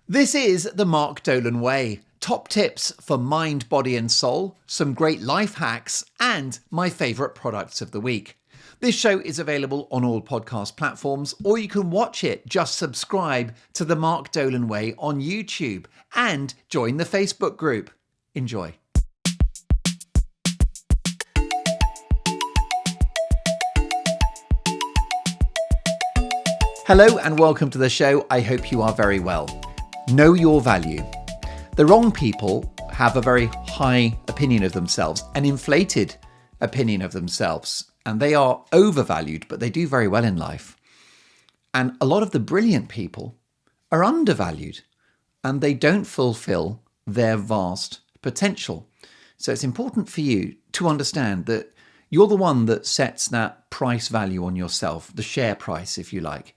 This is the Mark Dolan Way. Top tips for mind, body, and soul, some great life hacks, and my favourite products of the week. This show is available on all podcast platforms, or you can watch it. Just subscribe to the Mark Dolan Way on YouTube and join the Facebook group. Enjoy. Hello and welcome to the show. I hope you are very well. Know your value. The wrong people have a very high opinion of themselves, an inflated opinion of themselves, and they are overvalued, but they do very well in life. And a lot of the brilliant people are undervalued and they don't fulfill their vast potential. So it's important for you to understand that you're the one that sets that price value on yourself, the share price, if you like.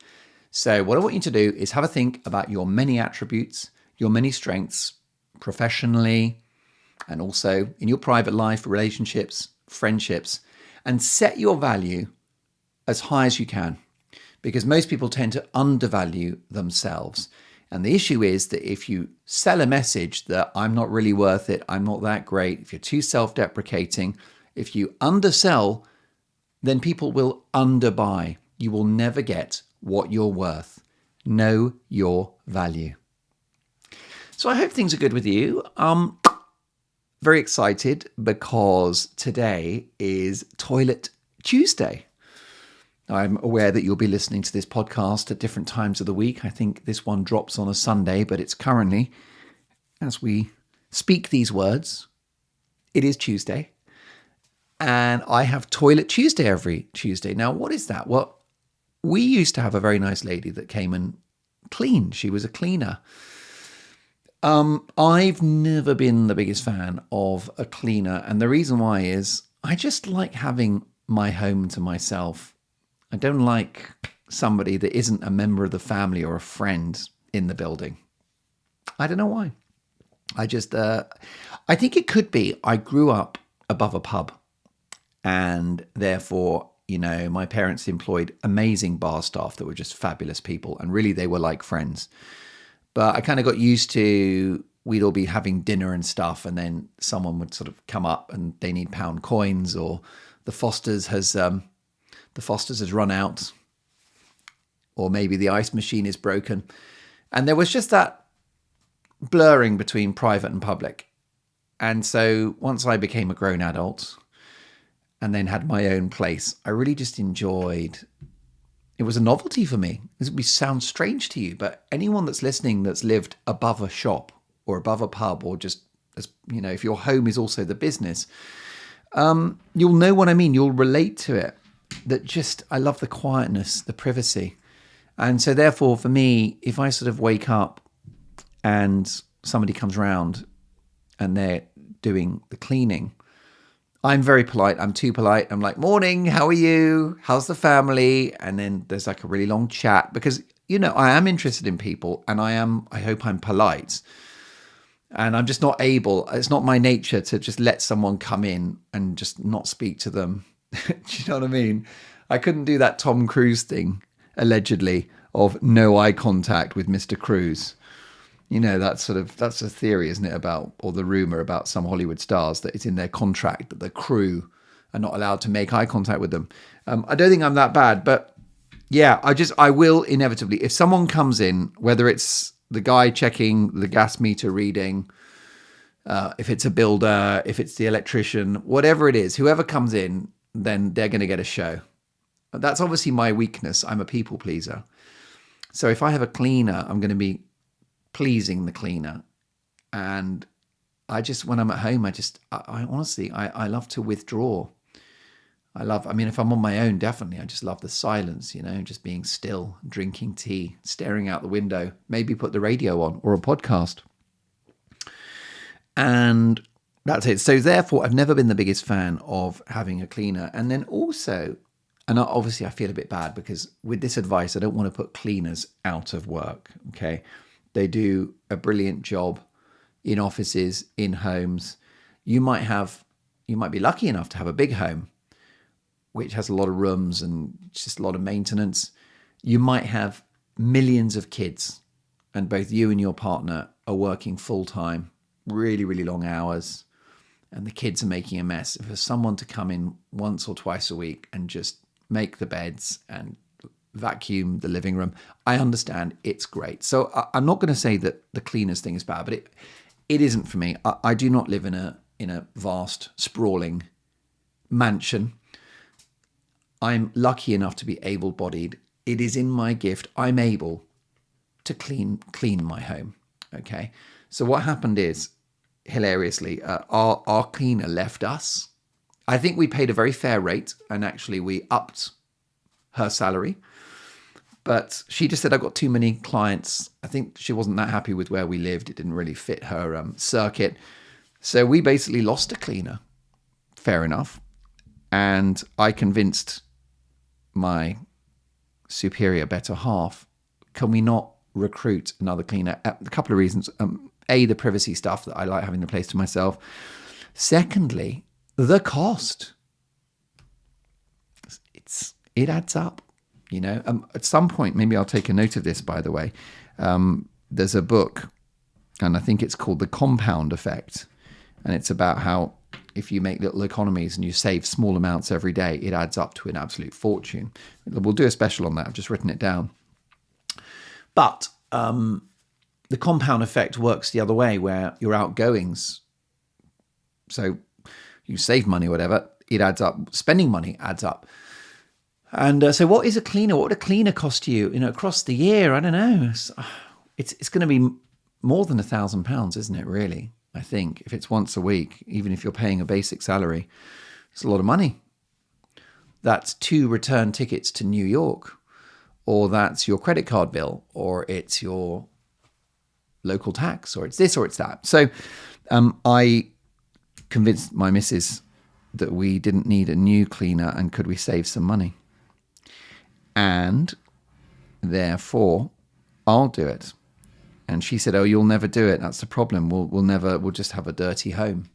So what I want you to do is have a think about your many attributes, your many strengths, professionally, and also in your private life, relationships, friendships, and set your value as high as you can, because most people tend to undervalue themselves. And the issue is that if you sell a message that I'm not really worth it, I'm not that great, if you're too self-deprecating, if you undersell, then people will underbuy. You will never get what you're worth. Know your value. So I hope things are good with you. Very excited because today is Toilet Tuesday. I'm aware that you'll be listening to this podcast at different times of the week. I think this one drops on a Sunday, but it's currently, as we speak these words, it is Tuesday. And I have Toilet Tuesday every Tuesday. Now, what is that? Well, we used to have a very nice lady that came and cleaned. She was a cleaner. I've never been the biggest fan of a cleaner. And the reason why is I just like having my home to myself. I don't like somebody that isn't a member of the family or a friend in the building. I don't know why. I think it could be I grew up above a pub. And therefore, my parents employed amazing bar staff that were just fabulous people. And really, they were like friends. But I kind of got used to, we'd all be having dinner and stuff. And then someone would sort of come up and they need pound coins, or the Foster's has run out, or maybe the ice machine is broken. And there was just that blurring between private and public. And so once I became a grown adult and then had my own place, I really just enjoyed. It was a novelty for me. This would sound strange to you, but anyone that's listening that's lived above a shop or above a pub, or just, if your home is also the business, you'll know what I mean. You'll relate to it. I love the quietness, the privacy. And so therefore, for me, if I sort of wake up and somebody comes around and they're doing the cleaning, I'm very polite. I'm too polite. I'm like, morning, how are you? How's the family? And then there's like a really long chat because, I am interested in people, and I hope I'm polite. And I'm just not able, it's not my nature to just let someone come in and just not speak to them. Do you know what I mean? I couldn't do that Tom Cruise thing, allegedly, of no eye contact with Mr. Cruise. That's a theory, isn't it, about, or the rumor about some Hollywood stars, that it's in their contract that the crew are not allowed to make eye contact with them. I don't think I'm that bad, but yeah, I will inevitably, if someone comes in, whether it's the guy checking the gas meter reading, if it's a builder, if it's the electrician, whatever it is, whoever comes in, then they're going to get a show. That's obviously my weakness. I'm a people pleaser. So if I have a cleaner, I'm going to be pleasing the cleaner. And when I'm at home, I honestly, I love to withdraw. If I'm on my own, definitely, I just love the silence, just being still, drinking tea, staring out the window, maybe put the radio on or a podcast. And that's it. So therefore, I've never been the biggest fan of having a cleaner. And then also, obviously I feel a bit bad because with this advice, I don't want to put cleaners out of work. Okay. They do a brilliant job in offices, in homes. You might be lucky enough to have a big home, which has a lot of rooms and just a lot of maintenance. You might have millions of kids and both you and your partner are working full time, really, really long hours, and the kids are making a mess, if there's someone to come in once or twice a week and just make the beds and vacuum the living room, I understand, it's great. So I'm not going to say that the cleaners thing is bad, but it isn't for me. I do not live in a vast, sprawling mansion. I'm lucky enough to be able-bodied. It is in my gift. I'm able to clean my home. Okay. So what happened is, hilariously, our cleaner left us. I think we paid a very fair rate, and actually we upped her salary. But she just said, I've got too many clients. I think she wasn't that happy with where we lived. It didn't really fit her circuit. So we basically lost a cleaner. Fair enough. And I convinced my superior better half, can we not recruit another cleaner? A couple of reasons. A, the privacy stuff, that I like having the place to myself. Secondly, the cost. It adds up. You know, at some point, maybe I'll take a note of this, by the way. There's a book, and I think it's called The Compound Effect. And it's about how if you make little economies and you save small amounts every day, it adds up to an absolute fortune. We'll do a special on that. I've just written it down. But the compound effect works the other way, where your outgoings, so you save money or whatever, it adds up. Spending money adds up. And so what is a cleaner? What would a cleaner cost you, across the year? I don't know. It's going to be more than £1,000, isn't it, really? I think, if it's once a week, even if you're paying a basic salary, it's a lot of money. That's 2 return tickets to New York, or that's your credit card bill, or it's your local tax, or it's this or it's that. So I convinced my missus that we didn't need a new cleaner, and could we save some money? And therefore, I'll do it. And she said, oh, you'll never do it. That's the problem. We'll just have a dirty home,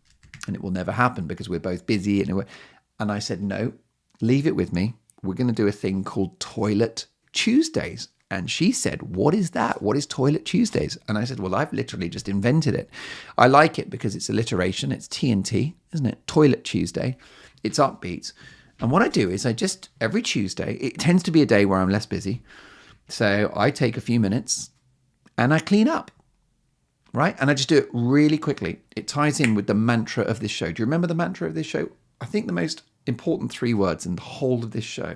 and it will never happen because we're both busy. And I said, no, leave it with me. We're going to do a thing called Toilet Tuesdays. And she said, what is that? What is Toilet Tuesdays? And I said, well, I've literally just invented it. I like it because it's alliteration. It's TNT, isn't it? Toilet Tuesday. It's upbeat. And what I do is every Tuesday, it tends to be a day where I'm less busy. So I take a few minutes and I clean up, right? And I just do it really quickly. It ties in with the mantra of this show. Do you remember the mantra of this show? I think the most important 3 words in the whole of this show,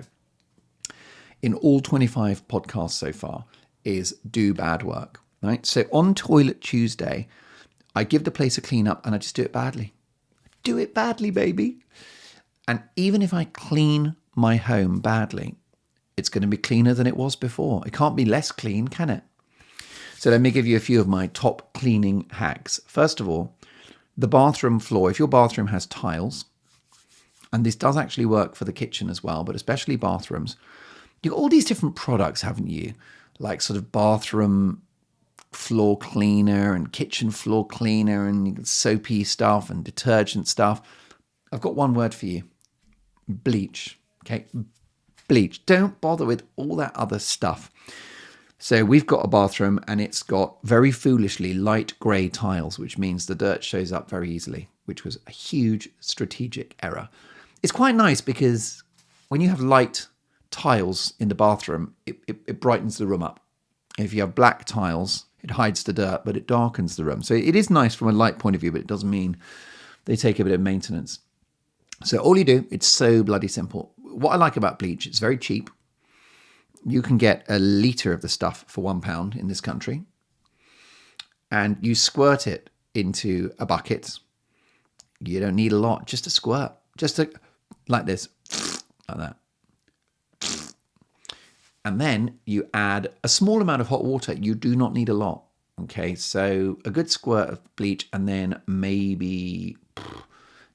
in all 25 podcasts so far, is do bad work, right? So on Toilet Tuesday, I give the place a clean up and I just do it badly. Do it badly, baby. And even if I clean my home badly, it's going to be cleaner than it was before. It can't be less clean, can it? So let me give you a few of my top cleaning hacks. First of all, the bathroom floor. If your bathroom has tiles, and this does actually work for the kitchen as well, but especially bathrooms, you've got all these different products, haven't you? Like sort of bathroom floor cleaner and kitchen floor cleaner and soapy stuff and detergent stuff. I've got one word for you. Bleach. Okay? Bleach. Don't bother with all that other stuff. So we've got a bathroom and it's got very foolishly light grey tiles, which means the dirt shows up very easily, which was a huge strategic error. It's quite nice because when you have light tiles in the bathroom, it brightens the room up. If you have black tiles, it hides the dirt, but it darkens the room. So it is nice from a light point of view, but it does mean they take a bit of maintenance. So all you do, it's so bloody simple. What I like about bleach, it's very cheap. You can get a litre of the stuff for £1 in this country. And you squirt it into a bucket. You don't need a lot, just a squirt. Like this, like that. And then you add a small amount of hot water. You do not need a lot. Okay, so a good squirt of bleach and then maybe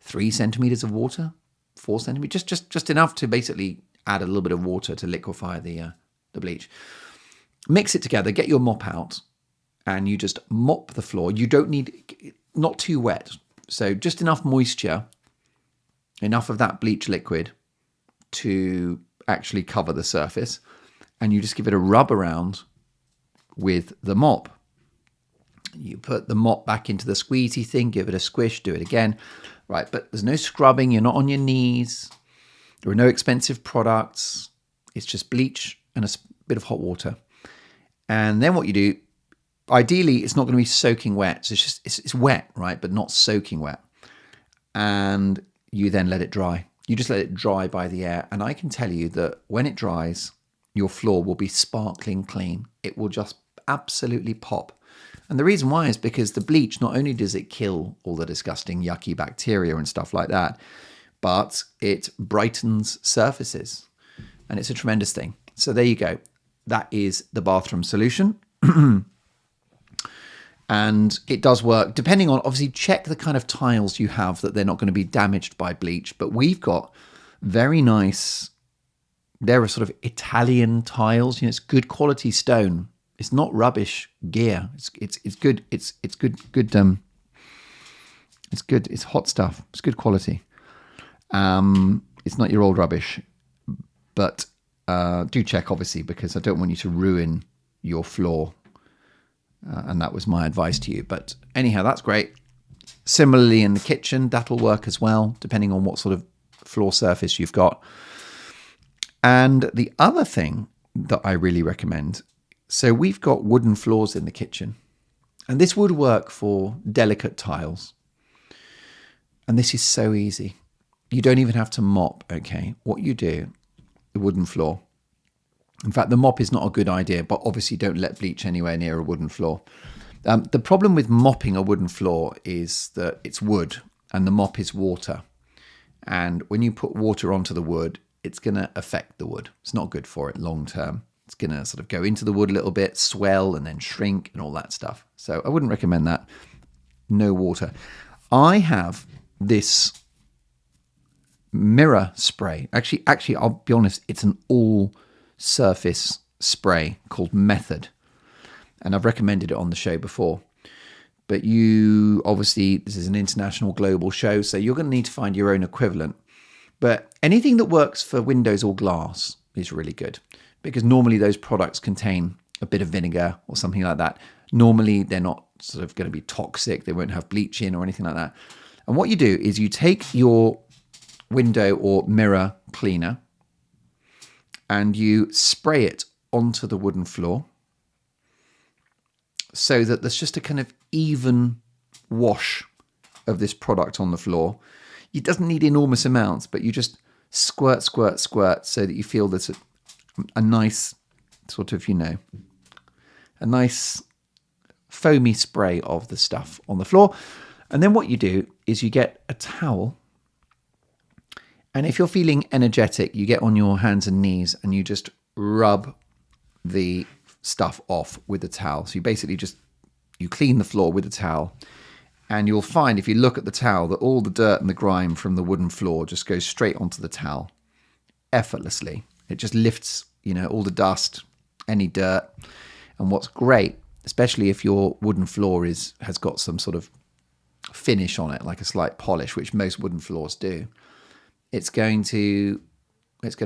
3 centimeters of water, 4 centimeters, just enough to basically add a little bit of water to liquefy the bleach. Mix it together, get your mop out, and you just mop the floor. You don't need, not too wet, so just enough moisture, enough of that bleach liquid to actually cover the surface, and you just give it a rub around with the mop. You put the mop back into the squeezy thing, give it a squish, do it again. Right, but there's no scrubbing, you're not on your knees. There are no expensive products. It's just bleach and a bit of hot water. And then what you do, ideally, it's not going to be soaking wet. So it's wet, right, but not soaking wet. And you then let it dry. You just let it dry by the air. And I can tell you that when it dries, your floor will be sparkling clean. It will just absolutely pop. And the reason why is because the bleach, not only does it kill all the disgusting, yucky bacteria and stuff like that, but it brightens surfaces. And it's a tremendous thing. So there you go. That is the bathroom solution. And it does work, depending on, obviously, check the kind of tiles you have that they're not going to be damaged by bleach. But we've got very nice, they're a sort of Italian tiles. You know, it's good quality stone. It's not rubbish gear. It's good. It's good. It's good. It's hot stuff. It's good quality. It's not your old rubbish, but do check, obviously, because I don't want you to ruin your floor. And that was my advice to you. But anyhow, that's great. Similarly, in the kitchen, that'll work as well, depending on what sort of floor surface you've got. And the other thing that I really recommend, so we've got wooden floors in the kitchen, and this would work for delicate tiles. And this is so easy. You don't even have to mop, okay? What you do, the wooden floor. In fact, the mop is not a good idea, but obviously don't let bleach anywhere near a wooden floor. The problem with mopping a wooden floor is that it's wood and the mop is water. And when you put water onto the wood, it's going to affect the wood. It's not good for it long term. It's going to sort of go into the wood a little bit, swell and then shrink and all that stuff. So I wouldn't recommend that. No water. I have this mirror spray. Actually, I'll be honest, it's an all surface spray called Method. And I've recommended it on the show before. But you, obviously, this is an international global show, so you're going to need to find your own equivalent. But anything that works for windows or glass is really good, because normally those products contain a bit of vinegar or something like that. Normally, they're not sort of going to be toxic. They won't have bleach in or anything like that. And what you do is you take your window or mirror cleaner and you spray it onto the wooden floor so that there's just a kind of even wash of this product on the floor. It doesn't need enormous amounts, but you just squirt, squirt, squirt so that you feel there's a nice sort of, a nice foamy spray of the stuff on the floor. And then what you do is you get a towel. And if you're feeling energetic, you get on your hands and knees and you just rub the stuff off with the towel. So you basically you clean the floor with the towel. And you'll find, if you look at the towel, that all the dirt and the grime from the wooden floor just goes straight onto the towel effortlessly. It just lifts, all the dust, any dirt. And what's great, especially if your wooden floor has got some sort of finish on it, like a slight polish, which most wooden floors do, it's going to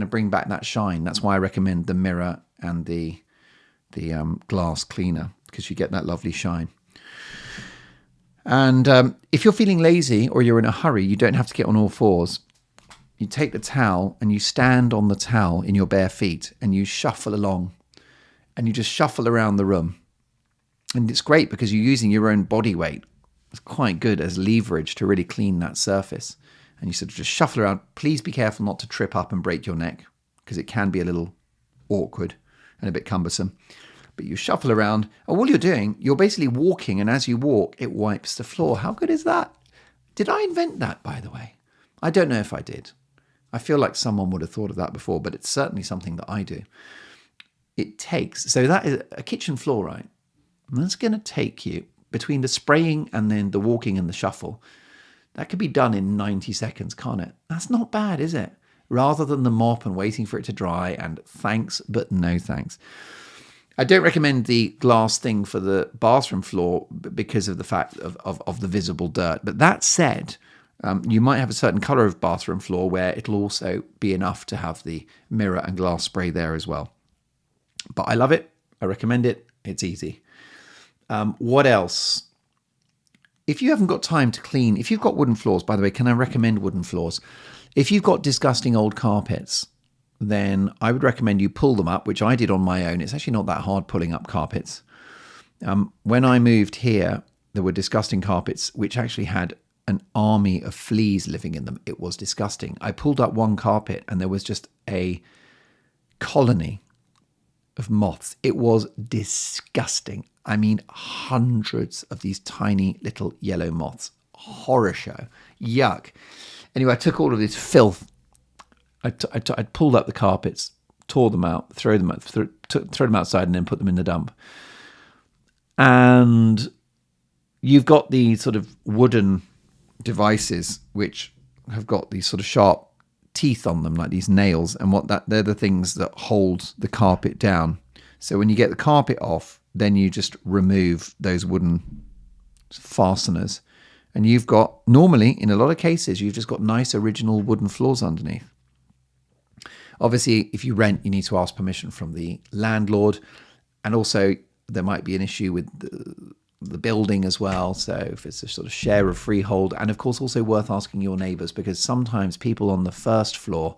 bring back that shine. That's why I recommend the mirror and the glass cleaner, because you get that lovely shine. And if you're feeling lazy or you're in a hurry, you don't have to get on all fours. You take the towel and you stand on the towel in your bare feet and you shuffle along and you just shuffle around the room. And it's great because you're using your own body weight. It's quite good as leverage to really clean that surface. And you sort of just shuffle around. Please be careful not to trip up and break your neck, because it can be a little awkward and a bit cumbersome. But you shuffle around, and all you're doing, you're basically walking, and as you walk, it wipes the floor. How good is that? Did I invent that, by the way? I don't know if I did. I feel like someone would have thought of that before, but it's certainly something that I do. So that is a kitchen floor, right? And that's going to take you, between the spraying and then the walking and the shuffle, that could be done in 90 seconds, can't it? That's not bad, is it? Rather than the mop and waiting for it to dry and thanks, but no thanks. I don't recommend the glass thing for the bathroom floor because of the fact of the visible dirt. But that said, you might have a certain colour of bathroom floor where it'll also be enough to have the mirror and glass spray there as well. But I love it. I recommend it. It's easy. What else? If you haven't got time to clean, if you've got wooden floors, by the way, can I recommend wooden floors? If you've got disgusting old carpets, then I would recommend you pull them up, which I did on my own. It's actually not that hard pulling up carpets. When I moved here, there were disgusting carpets which actually had an army of fleas living in them. It was disgusting. I pulled up one carpet and there was just a colony of moths. It was disgusting. I mean, hundreds of these tiny little yellow moths. Horror show. Yuck. Anyway, I took all of this filth. I pulled up the carpets, tore them out, throw them outside, and then put them in the dump. And you've got these sort of wooden devices which have got these sort of sharp teeth on them, like these nails, and they're the things that hold the carpet down. So when you get the carpet off, then you just remove those wooden fasteners, and you've got, normally in a lot of cases, you've just got nice original wooden floors underneath. Obviously, if you rent, you need to ask permission from the landlord, and also there might be an issue with the building as well. So if it's a sort of share of freehold, and of course also worth asking your neighbours, because sometimes people on the first floor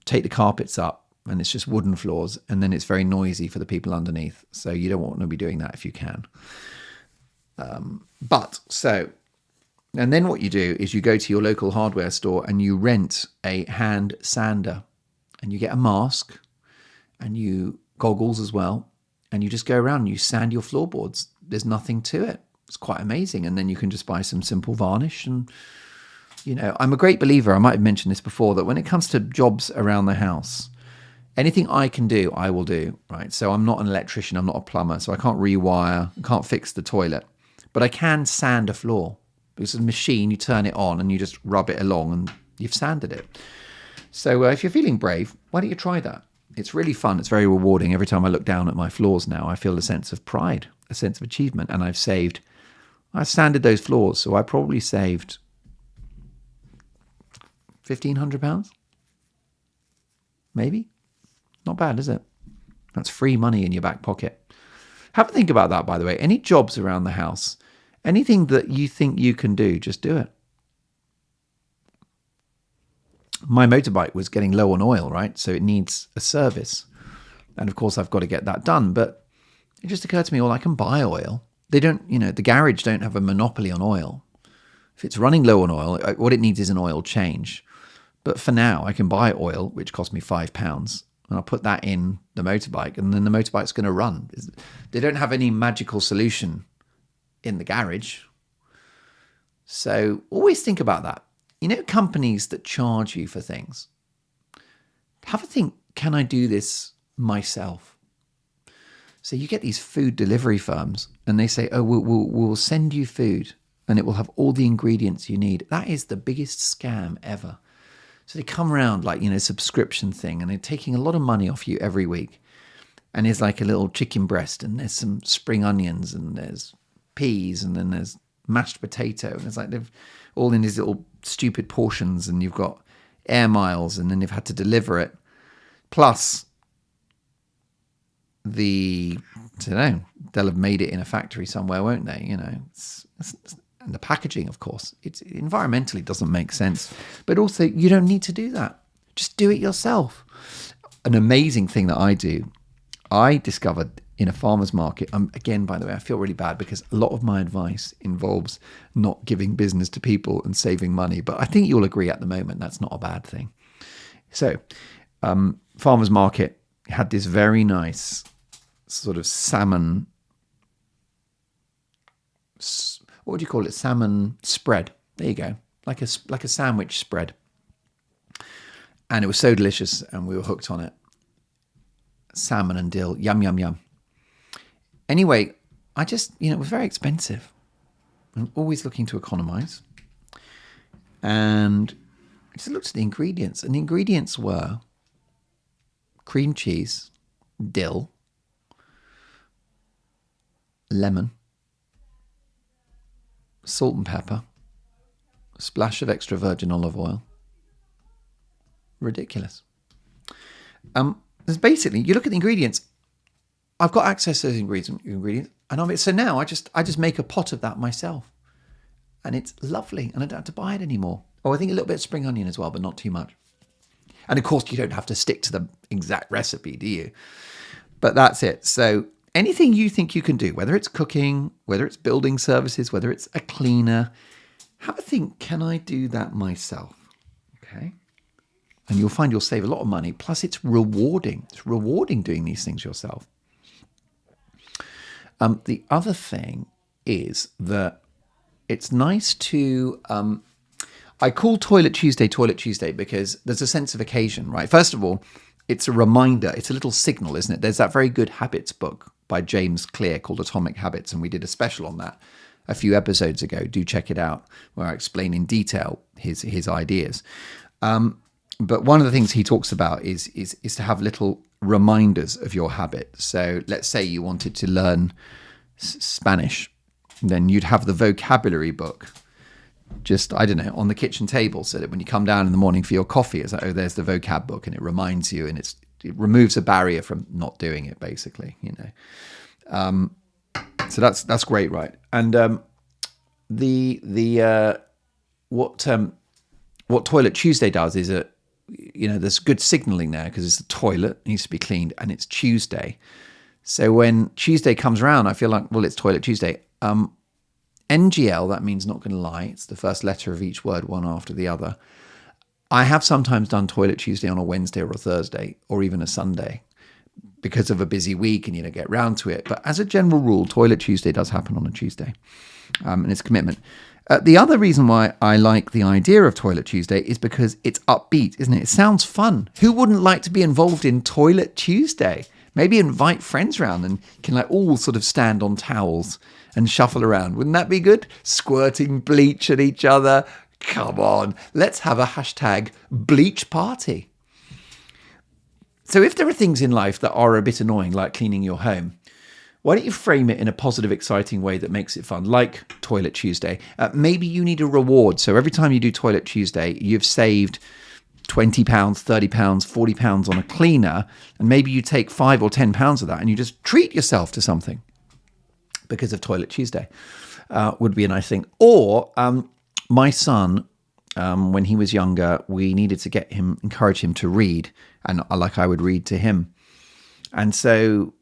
take the carpets up and it's just wooden floors, and then it's very noisy for the people underneath. So you don't want to be doing that if you can. And then what you do is you go to your local hardware store and you rent a hand sander, and you get a mask and you goggles as well, and you just go around and you sand your floorboards. There's nothing to it. It's quite amazing. And then you can just buy some simple varnish. And, you know, I'm a great believer, I might have mentioned this before, that when it comes to jobs around the house, anything I can do, I will do, right? So I'm not an electrician, I'm not a plumber, so I can't rewire, I can't fix the toilet. But I can sand a floor. It's a machine, you turn it on and you just rub it along and you've sanded it. So if you're feeling brave, why don't you try that? It's really fun. It's very rewarding. Every time I look down at my floors now, I feel a sense of pride, a sense of achievement. And I've sanded those floors. So I probably saved £1,500, maybe. Not bad, is it? That's free money in your back pocket. Have a think about that, by the way. Any jobs around the house, anything that you think you can do, just do it. My motorbike was getting low on oil, right? So it needs a service. And of course, I've got to get that done. But it just occurred to me, well, I can buy oil. They don't, the garage don't have a monopoly on oil. If it's running low on oil, what it needs is an oil change. But for now, I can buy oil, which cost me £5. And I'll put that in the motorbike, and then the motorbike's going to run. They don't have any magical solution in the garage. So always think about that. Companies that charge you for things, have a think, can I do this myself? So you get these food delivery firms and they say, oh, we'll send you food and it will have all the ingredients you need. That is the biggest scam ever. So they come around like, subscription thing, and they're taking a lot of money off you every week. And there's like a little chicken breast, and there's some spring onions, and there's peas, and then there's mashed potato. And it's like they've all in these little stupid portions, and you've got air miles, and then they've had to deliver it. Plus they'll have made it in a factory somewhere, won't they? And the packaging, of course, it environmentally doesn't make sense. But also, you don't need to do that. Just do it yourself. An amazing thing that I discovered in a farmer's market. Again, by the way, I feel really bad because a lot of my advice involves not giving business to people and saving money. But I think you'll agree at the moment that's not a bad thing. So, farmer's market had this very nice sort of salmon, what would you call it? Salmon spread. There you go. Like a sandwich spread. And it was so delicious and we were hooked on it. Salmon and dill. Yum, yum, yum. Anyway, it was very expensive. I'm always looking to economize. And I just looked at the ingredients. And the ingredients were cream cheese, dill, lemon, salt and pepper, a splash of extra virgin olive oil. Ridiculous. There's basically, you look at the ingredients, I've got access to those ingredients, so now I just make a pot of that myself, and it's lovely, and I don't have to buy it anymore. Oh, I think a little bit of spring onion as well, but not too much. And of course, you don't have to stick to the exact recipe, do you? But that's it. So anything you think you can do, whether it's cooking, whether it's building services, whether it's a cleaner, have a think, can I do that myself? Okay. And you'll find you'll save a lot of money. Plus, it's rewarding. It's rewarding doing these things yourself. The other thing is that it's nice to... I call Toilet Tuesday because there's a sense of occasion, right? First of all, it's a reminder. It's a little signal, isn't it? There's that very good habits book by James Clear called Atomic Habits, and we did a special on that a few episodes ago. Do check it out, where I explain in detail his ideas. But one of the things he talks about is to have little reminders of your habit. So let's say you wanted to learn Spanish, then you'd have the vocabulary book just, I don't know, on the kitchen table, so that when you come down in the morning for your coffee, it's like, oh, there's the vocab book, and it reminds you, and it removes a barrier from not doing it, basically, you know. So that's great, right? And what Toilet Tuesday does is there's good signaling there, because it's the toilet, it needs to be cleaned, and it's Tuesday. So when Tuesday comes around, I feel like, well, it's Toilet Tuesday. NGL, that means not going to lie. It's the first letter of each word, one after the other. I have sometimes done Toilet Tuesday on a Wednesday or a Thursday, or even a Sunday, because of a busy week and you don't get round to it. But as a general rule, Toilet Tuesday does happen on a Tuesday, and it's commitment. The other reason why I like the idea of Toilet Tuesday is because it's upbeat, isn't it? It sounds fun. Who wouldn't like to be involved in Toilet Tuesday? Maybe invite friends around and can all sort of stand on towels and shuffle around. Wouldn't that be good? Squirting bleach at each other. Come on, let's have a hashtag bleach party. So if there are things in life that are a bit annoying, like cleaning your home, why don't you frame it in a positive, exciting way that makes it fun, like Toilet Tuesday? Maybe you need a reward. So every time you do Toilet Tuesday, you've saved £20, £30, £40 on a cleaner, and maybe you take £5 or £10 of that and you just treat yourself to something because of Toilet Tuesday. Would be a nice thing. Or my son, when he was younger, we needed to encourage him to read, and I would read to him. And so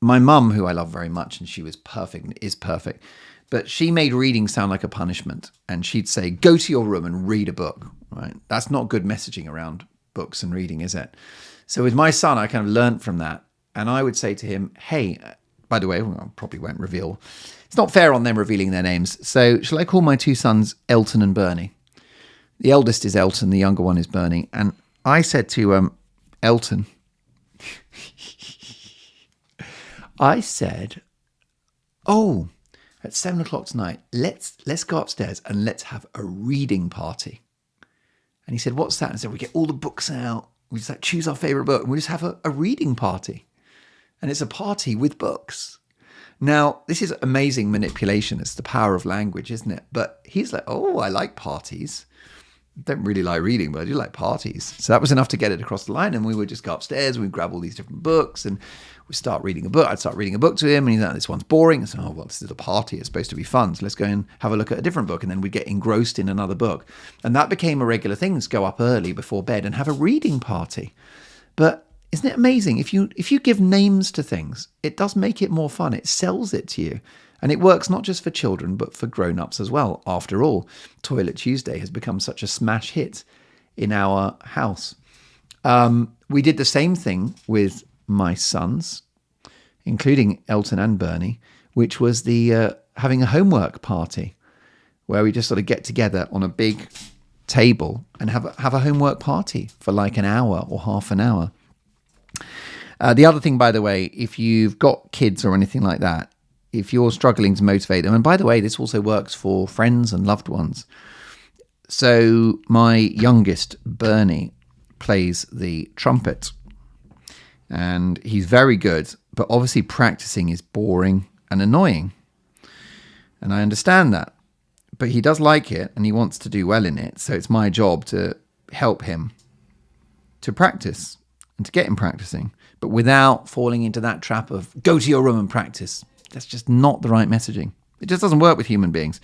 my mum, who I love very much, and she was perfect and is perfect, but she made reading sound like a punishment. And she'd say, go to your room and read a book, right? That's not good messaging around books and reading, is it? So with my son, I kind of learned from that. And I would say to him, hey, by the way, I probably won't reveal. It's not fair on them revealing their names. So shall I call my two sons Elton and Bernie? The eldest is Elton, the younger one is Bernie. And I said to Elton, I said, oh, at 7 o'clock tonight, let's go upstairs and let's have a reading party. And he said, what's that? And I said, we get all the books out. We just choose our favorite book and we just have a reading party. And it's a party with books. Now, this is amazing manipulation. It's the power of language, isn't it? But he's like, oh, I like parties. Don't really like reading, but I do like parties. So that was enough to get it across the line. And we would just go upstairs and we'd grab all these different books and we'd start reading a book. I'd start reading a book to him and he's like, this one's boring. I said, oh, well, this is a party. It's supposed to be fun. So let's go and have a look at a different book. And then we'd get engrossed in another book. And that became a regular thing. Let's go up early before bed and have a reading party. But isn't it amazing? If you give names to things, it does make it more fun. It sells it to you. And it works not just for children, but for grown-ups as well. After all, Toilet Tuesday has become such a smash hit in our house. We did the same thing with my sons, including Elton and Bernie, which was the having a homework party, where we just sort of get together on a big table and have a homework party for like an hour or half an hour. The other thing, by the way, if you've got kids or anything like that, if you're struggling to motivate them, and by the way, this also works for friends and loved ones. So my youngest, Bernie, plays the trumpet and he's very good, but obviously practicing is boring and annoying. And I understand that, but he does like it and he wants to do well in it. So it's my job to help him to practice. and to get him practicing, but without falling into that trap of go to your room and practice. That's just not the right messaging. It just doesn't work with human beings.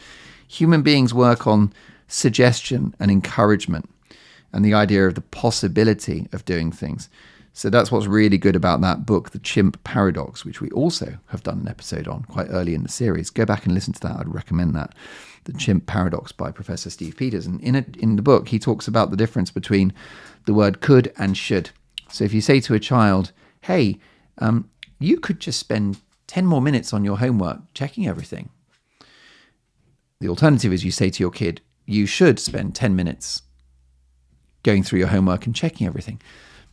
Human beings work on suggestion and encouragement and the idea of the possibility of doing things. So that's what's really good about that book, The Chimp Paradox, which we also have done an episode on quite early in the series. Go back and listen to that. I'd recommend that. The Chimp Paradox by Professor Steve Peters. And in the book, he talks about the difference between the word could and should. So if you say to a child, hey, you could just spend 10 more minutes on your homework checking everything. The alternative is you say to your kid, you should spend 10 minutes going through your homework and checking everything.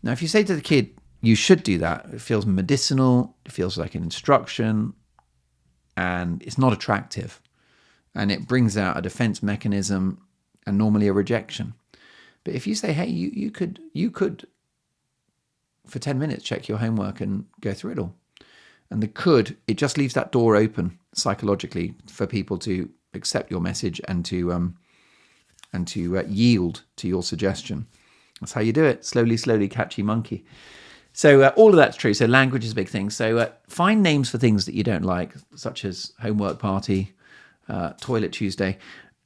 Now, if you say to the kid, you should do that, it feels medicinal, it feels like an instruction, and it's not attractive. And it brings out a defense mechanism and normally a rejection. But if you say, hey, you could for 10 minutes check your homework and go through it all. And the could, it just leaves that door open psychologically for people to accept your message and to yield to your suggestion. That's how you do it. Slowly, slowly, catchy monkey. So all of that's true. So language is a big thing. So find names for things that you don't like, such as homework party, toilet Tuesday.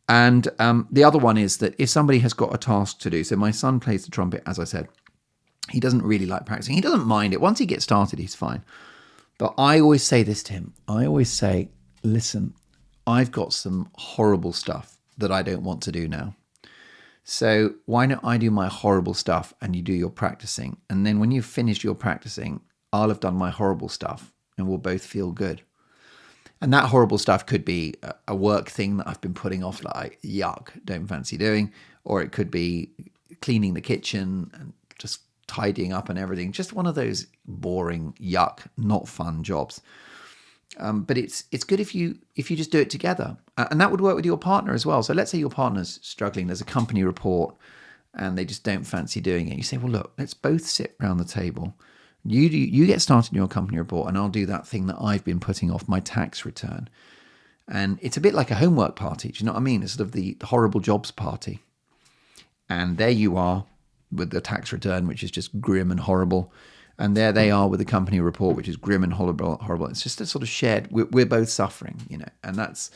And the other one is that if somebody has got a task to do, so my son plays the trumpet, as I said, he doesn't really like practicing. He doesn't mind it. Once he gets started, he's fine. But I always say this to him. I always say, listen, I've got some horrible stuff that I don't want to do now. So why don't I do my horrible stuff and you do your practicing? And then when you've finished your practicing, I'll have done my horrible stuff and we'll both feel good. And that horrible stuff could be a work thing that I've been putting off, like, yuck, don't fancy doing. Or it could be cleaning the kitchen and just tidying up and everything. Just one of those boring, yuck, not fun jobs. But it's good if you just do it together. And that would work with your partner as well. So let's say your partner's struggling. There's a company report and they just don't fancy doing it. You say, well, look, let's both sit around the table. You get started in your company report and I'll do that thing that I've been putting off, my tax return. And it's a bit like a homework party. Do you know what I mean? It's sort of the horrible jobs party. And there you are with the tax return, which is just grim and horrible. And there they are with the company report, which is grim and horrible. It's just a sort of shared, we're both suffering, and that's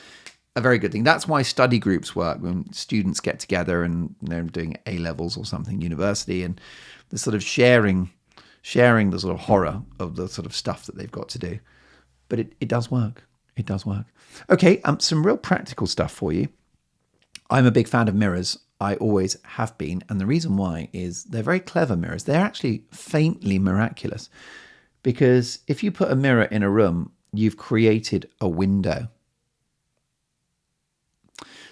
a very good thing. That's why study groups work, when students get together and they're doing A-levels or something, university, and the sort of sharing the sort of horror of the sort of stuff that they've got to do. But it does work. It does work. Okay, some real practical stuff for you. I'm a big fan of mirrors. I always have been. And the reason why is they're very clever mirrors. They're actually faintly miraculous. Because if you put a mirror in a room, you've created a window.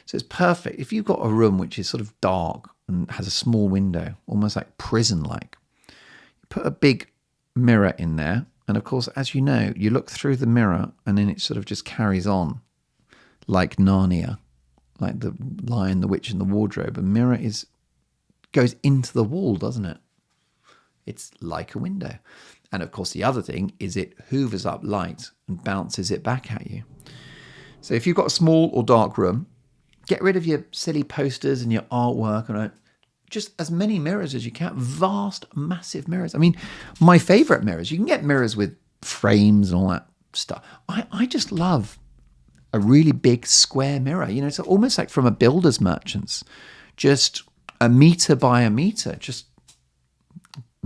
So it's perfect. If you've got a room which is sort of dark and has a small window, almost like prison-like, you put a big mirror in there. And of course, as you know, you look through the mirror and then it sort of just carries on like Narnia, like the Lion, the Witch and the Wardrobe. A mirror goes into the wall, doesn't it? It's like a window. And of course, the other thing is it hoovers up light and bounces it back at you. So if you've got a small or dark room, get rid of your silly posters and your artwork and just as many mirrors as you can. Vast, massive mirrors. I mean, my favorite mirrors, you can get mirrors with frames and all that stuff. I just love a really big square mirror. It's almost like from a builder's merchant's, just a meter by a meter, just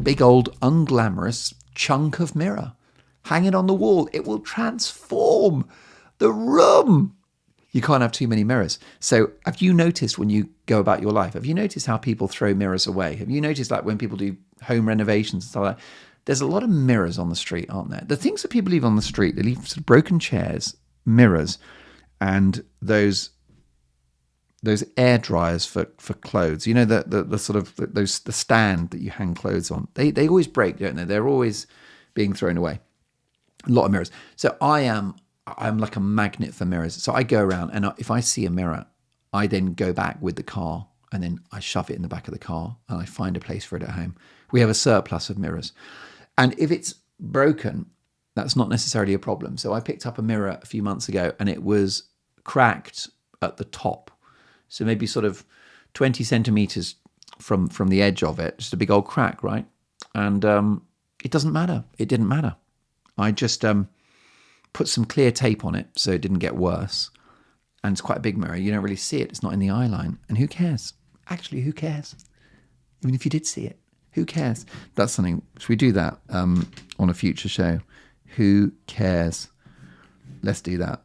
big old unglamorous chunk of mirror. Hang it on the wall. It will transform the room. You can't have too many mirrors. So have you noticed when you go about your life, have you noticed how people throw mirrors away? Have you noticed like when people do home renovations and stuff like that? There's a lot of mirrors on the street, aren't there? The things that people leave on the street, they leave sort of broken chairs, mirrors, and those air dryers for clothes. The sort of the stand that you hang clothes on. They always break, don't they? They're always being thrown away. A lot of mirrors. So I'm like a magnet for mirrors. So I go around and if I see a mirror, I then go back with the car and then I shove it in the back of the car and I find a place for it at home. We have a surplus of mirrors. And if it's broken, that's not necessarily a problem. So I picked up a mirror a few months ago and it was cracked at the top. So maybe sort of 20 centimeters from the edge of it, just a big old crack, right? And it doesn't matter. It didn't matter. I just put some clear tape on it so it didn't get worse. And it's quite a big mirror. You don't really see it. It's not in the eye line. And who cares? Actually, who cares? Even if you did see it, who cares? That's something. Should we do that on a future show? Who cares? Let's do that.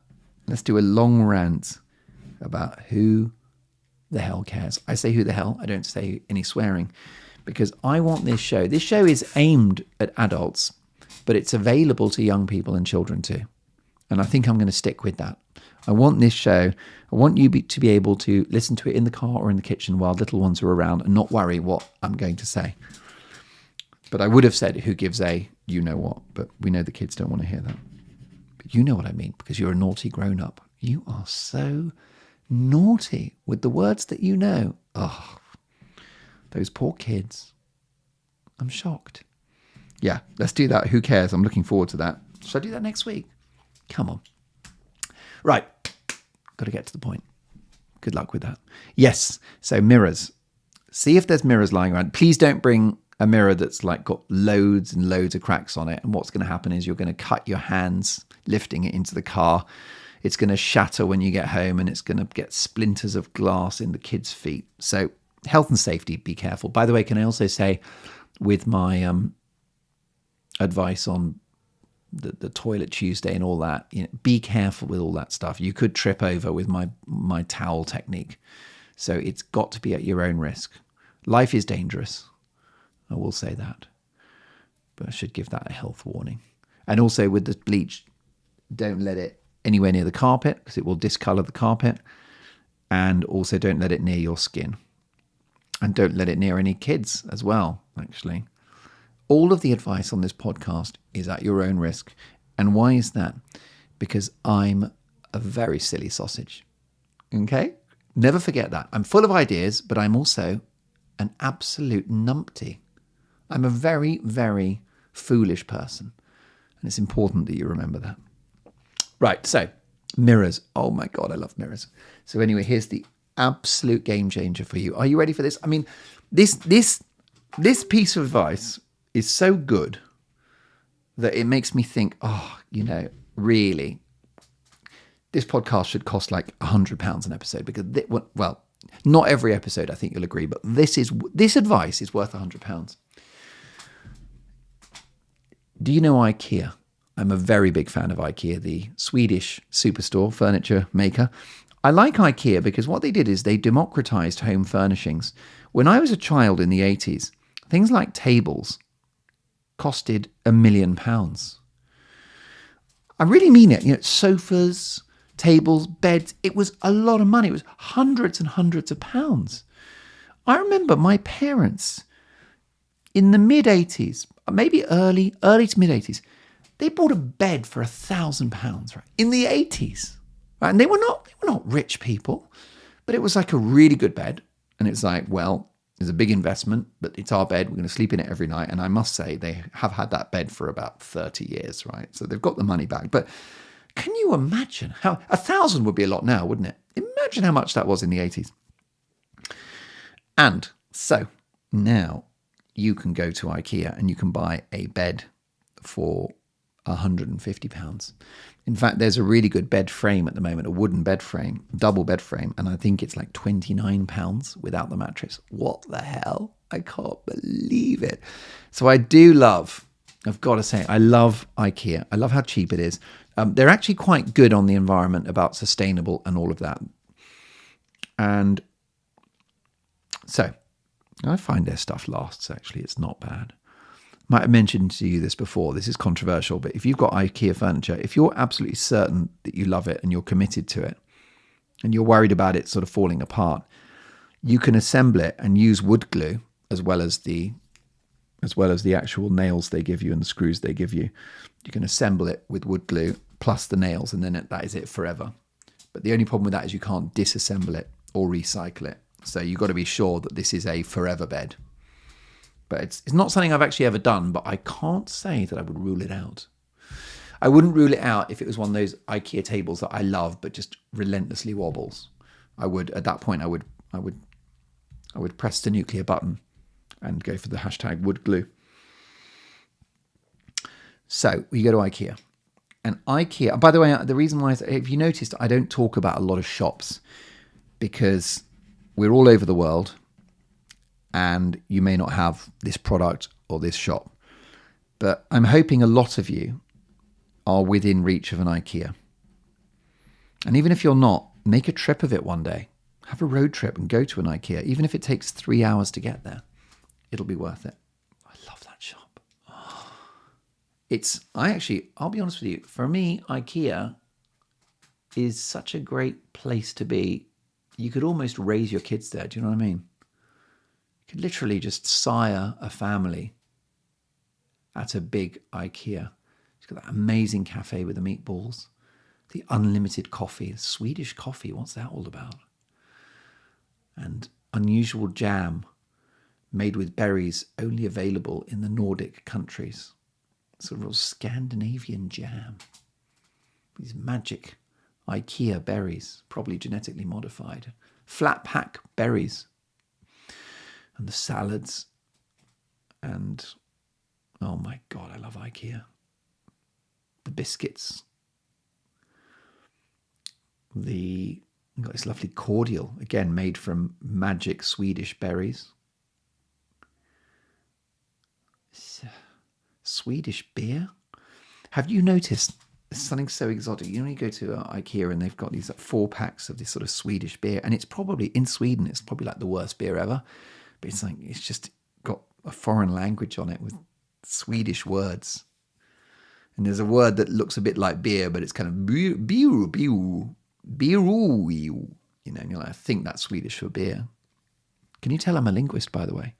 Let's do a long rant about who the hell cares. I say who the hell. I don't say any swearing, because I want this show. This show is aimed at adults, but it's available to young people and children too. And I think I'm going to stick with that. I want this show, I want you to be able to listen to it in the car or in the kitchen while little ones are around and not worry what I'm going to say. But I would have said who gives a you know what, but we know the kids don't want to hear that. But you know what I mean, because you're a naughty grown-up. You are so naughty with the words that you know. Oh, those poor kids. I'm shocked. Yeah, let's do that. Who cares? I'm looking forward to that. Should I do that next week? Come on. Right. Got to get to the point. Good luck with that. Yes. So mirrors. See if there's mirrors lying around. Please don't bring a mirror that's like got loads and loads of cracks on it. And what's going to happen is you're going to cut your hands lifting it into the car. It's going to shatter when you get home, and it's going to get splinters of glass in the kids' feet. So health and safety, be careful. By the way, can I also say, with my advice on the toilet Tuesday and all that, be careful with all that stuff. You could trip over with my towel technique. So it's got to be at your own risk. Life is dangerous. I will say that. But I should give that a health warning. And also with the bleach, don't let it anywhere near the carpet, because it will discolor the carpet. And also don't let it near your skin. And don't let it near any kids as well, actually. All of the advice on this podcast is at your own risk. And why is that? Because I'm a very silly sausage. Okay? Never forget that. I'm full of ideas, but I'm also an absolute numpty. I'm a very, very foolish person. And it's important that you remember that. Right, so mirrors. Oh my God, I love mirrors. So anyway, here's the absolute game changer for you. Are you ready for this? I mean, this piece of advice is so good that it makes me think, really, this podcast should cost like £100 an episode, because, well, not every episode, I think you'll agree, but this advice is worth £100. Do you know IKEA? I'm a very big fan of IKEA, the Swedish superstore furniture maker. I like IKEA because what they did is they democratized home furnishings. When I was a child in the 80s, things like tables costed £1 million. I really mean it. Sofas, tables, beds. It was a lot of money. It was hundreds and hundreds of pounds. I remember my parents in the mid-80s, maybe early to mid-80s, they bought a bed for £1,000, right? In the 80s. Right? And they were not rich people, but it was like a really good bed. And it's like, well, it's a big investment, but it's our bed. We're going to sleep in it every night. And I must say, they have had that bed for about 30 years, right? So they've got the money back. But can you imagine how 1,000 would be a lot now, wouldn't it? Imagine how much that was in the 80s. And so now you can go to IKEA and you can buy a bed for £150. In fact, there's a really good bed frame at the moment, a wooden bed frame, double bed frame, and I think it's like £29 without the mattress. What the hell? I can't believe it. So I do love, I've got to say, I love IKEA. I love how cheap it is. They're actually quite good on the environment, about sustainable and all of that. And so I find their stuff lasts, actually. It's not bad. Might have mentioned to you this before. This is controversial, but if you've got IKEA furniture, if you're absolutely certain that you love it and you're committed to it and you're worried about it sort of falling apart, you can assemble it and use wood glue as well as the actual nails they give you and the screws they give you. You can assemble it with wood glue plus the nails, and then that is it forever. But the only problem with that is you can't disassemble it or recycle it. So you've got to be sure that this is a forever bed. But it's not something I've actually ever done, but I can't say that I would rule it out. I wouldn't rule it out if it was one of those IKEA tables that I love, but just relentlessly wobbles. At that point, I would press the nuclear button and go for the hashtag wood glue. So you go to IKEA. And IKEA, by the way, the reason why, if you noticed, I don't talk about a lot of shops because we're all over the world and you may not have this product or this shop. But I'm hoping a lot of you are within reach of an IKEA. And even if you're not, make a trip of it one day. Have a road trip and go to an IKEA. Even if it takes 3 hours to get there, it'll be worth it. I love that shop. I'll be honest with you, for me, IKEA is such a great place to be. You could almost raise your kids there. Do you know what I mean? You could literally just sire a family at a big IKEA. It's got that amazing cafe with the meatballs, the unlimited coffee, the Swedish coffee. What's that all about? And unusual jam made with berries only available in the Nordic countries. It's a real Scandinavian jam. These magic IKEA berries, probably genetically modified. Flat pack berries. And the salads. And, oh my God, I love IKEA. The biscuits. Got this lovely cordial, again, made from magic Swedish berries. Swedish beer. Have you noticed something so exotic? You know, you go to IKEA and they've got these 4 packs of this sort of Swedish beer, and it's probably in Sweden. It's probably like the worst beer ever, but it's just got a foreign language on it with Swedish words. And there's a word that looks a bit like beer, but it's kind of beer. You know, and you're like, I think that's Swedish for beer. Can you tell I'm a linguist, by the way?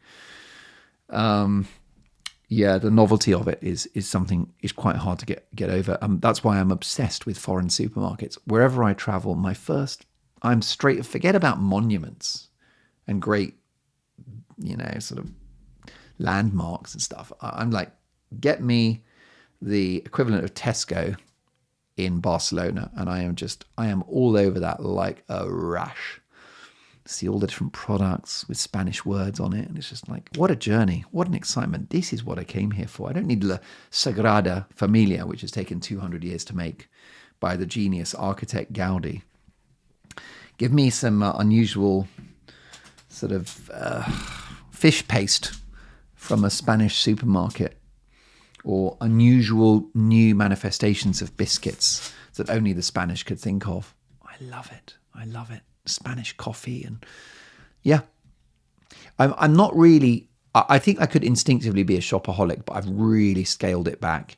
Yeah, the novelty of it is something is quite hard to get over. That's why I'm obsessed with foreign supermarkets. Wherever I travel, forget about monuments and great, sort of landmarks and stuff. I'm like, get me the equivalent of Tesco in Barcelona, and I am all over that like a rash. See all the different products with Spanish words on it, and it's just like, what a journey, what an excitement. This is what I came here for. I don't need La Sagrada Familia, which has taken 200 years to make by the genius architect Gaudi. Give me some unusual sort of fish paste from a Spanish supermarket, or unusual new manifestations of biscuits that only the Spanish could think of. I love it. Spanish coffee, and yeah. I'm not really, I think I could instinctively be a shopaholic, but I've really scaled it back.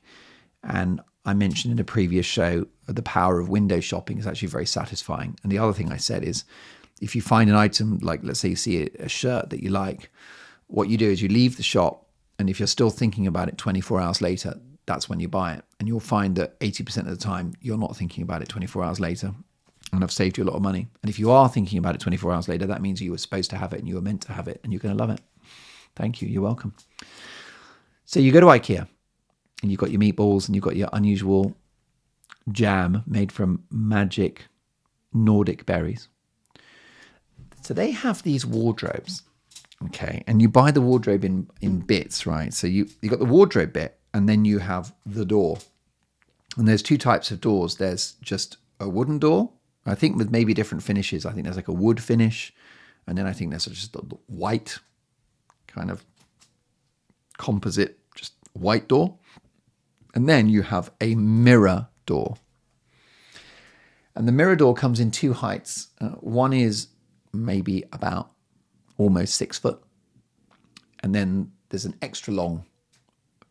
And I mentioned in a previous show, the power of window shopping is actually very satisfying. And the other thing I said is, if you find an item, like let's say you see a shirt that you like, what you do is you leave the shop, and if you're still thinking about it 24 hours later, that's when you buy it. And you'll find that 80% of the time, you're not thinking about it 24 hours later. And I've saved you a lot of money. And if you are thinking about it 24 hours later, that means you were supposed to have it and you were meant to have it, and you're going to love it. Thank you. You're welcome. So you go to IKEA and you've got your meatballs and you've got your unusual jam made from magic Nordic berries. So they have these wardrobes, okay? And you buy the wardrobe in bits, right? So you got the wardrobe bit, and then you have the door. And there's 2 types of doors. There's just a wooden door, I think, with maybe different finishes. I think there's like a wood finish, and then I think there's just a white kind of composite, just white door. And then you have a mirror door. And the mirror door comes in 2 heights. One is maybe about almost 6 foot. And then there's an extra long